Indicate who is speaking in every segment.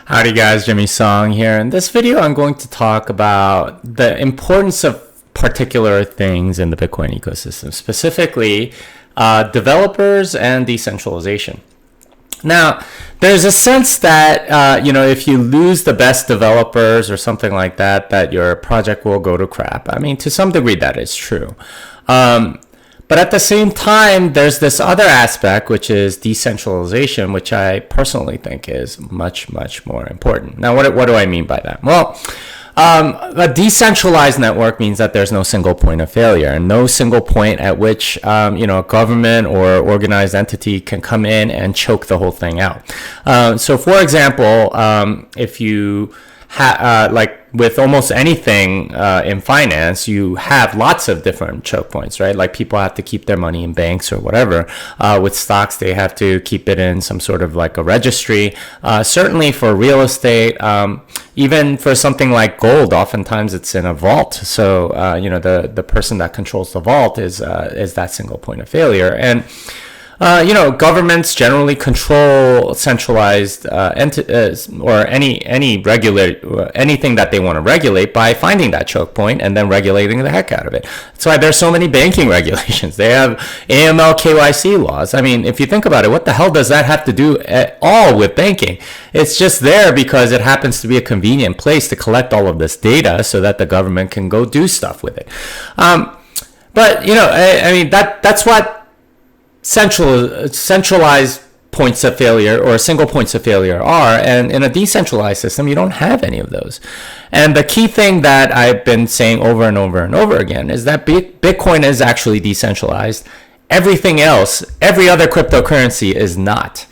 Speaker 1: Howdy guys, Jimmy Song here. In this video, I'm going to talk about the importance of particular things in the Bitcoin ecosystem, specifically developers and decentralization. Now, there's a sense that, if you lose the best developers or something like that, that your project will go to crap. I mean, to some degree, that is true. But at the same time, there's this other aspect, which is decentralization, which I personally think is much, much more important. Now, what do I mean by that? Well, a decentralized network means that there's no single point of failure and no single point at which, a government or organized entity can come in and choke the whole thing out. So, for example, if you with almost anything in finance, you have lots of different choke points, right? Like people have to keep their money in banks or whatever. With stocks, they have to keep it in some sort of like a registry. Certainly for real estate, even for something like gold, oftentimes it's in a vault. So, the person that controls the vault is that single point of failure. And governments generally control centralized entities or anything that they want to regulate by finding that choke point and then regulating the heck out of it. That's why there's so many banking regulations. They have AML, KYC laws. I mean, if you think about it, what the hell does that have to do at all with banking? It's just there because it happens to be a convenient place to collect all of this data so that the government can go do stuff with it. That's what centralized points of failure or single points of failure are, and in a decentralized system you don't have any of those. And the key thing that I've been saying over and over and over again is that Bitcoin is actually decentralized. Everything else, every other cryptocurrency is not.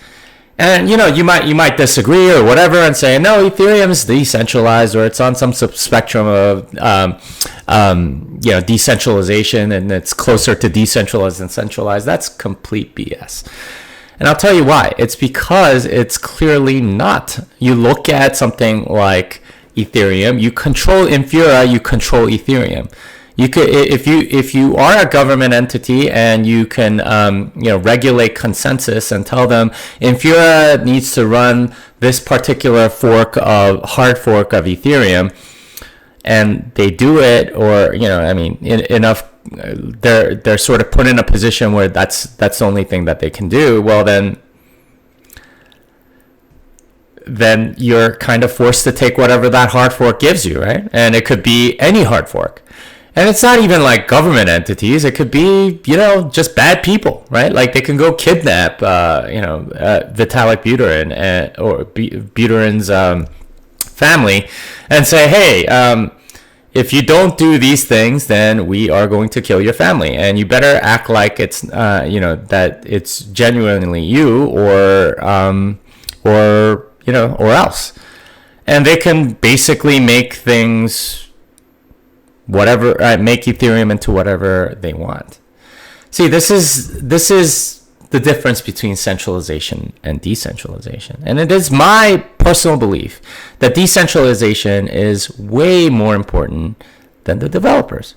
Speaker 1: And you might disagree or whatever and say no, Ethereum is decentralized or it's on some spectrum of decentralization and it's closer to decentralized than centralized. That's complete BS. And I'll tell you why. It's because it's clearly not. You look at something like Ethereum, you control Infura, you control Ethereum. You could, if you are a government entity and you can, regulate consensus and tell them Infura needs to run this particular hard fork of Ethereum, and they do it, or they're sort of put in a position where that's the only thing that they can do. Well, then you're kind of forced to take whatever that hard fork gives you, right? And it could be any hard fork. And it's not even like government entities. It could be, just bad people, right? Like they can go kidnap, Vitalik Buterin or Buterin's family and say, hey, if you don't do these things, then we are going to kill your family. And you better act like it's, that it's genuinely you or else. And they can basically make things make Ethereum into whatever they want. See, this is the difference between centralization and decentralization. And it is my personal belief that decentralization is way more important than the developers.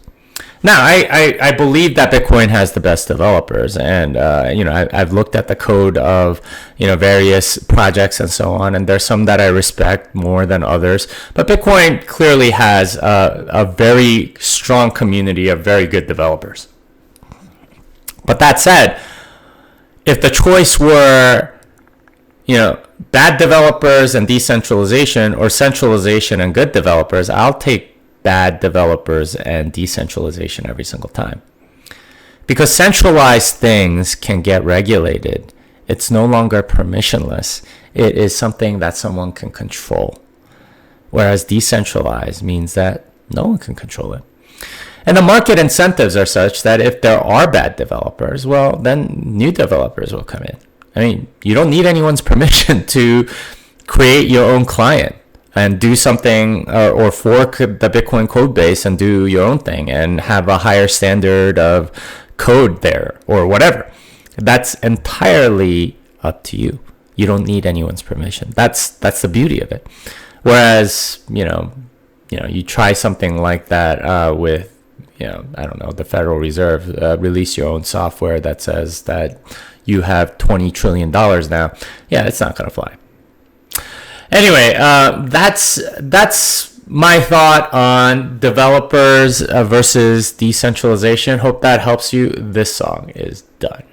Speaker 1: Now, I believe that Bitcoin has the best developers, and I've looked at the code of various projects and so on, and there's some that I respect more than others. But Bitcoin clearly has a very strong community of very good developers. But that said, if the choice were bad developers and decentralization, or centralization and good developers, I'll take bad developers and decentralization every single time. Because centralized things can get regulated. It's no longer permissionless. It is something that someone can control. Whereas decentralized means that no one can control it. And the market incentives are such that if there are bad developers, well, then new developers will come in. I mean, you don't need anyone's permission to create your own client and do something or fork the Bitcoin code base and do your own thing and have a higher standard of code there or whatever. That's entirely up to you. You don't need anyone's permission. That's the beauty of it. Whereas, you try something like that with, the Federal Reserve, release your own software that says that you have $20 trillion now. Yeah, it's not going to fly. Anyway, that's my thought on developers versus decentralization. Hope that helps you. This song is done.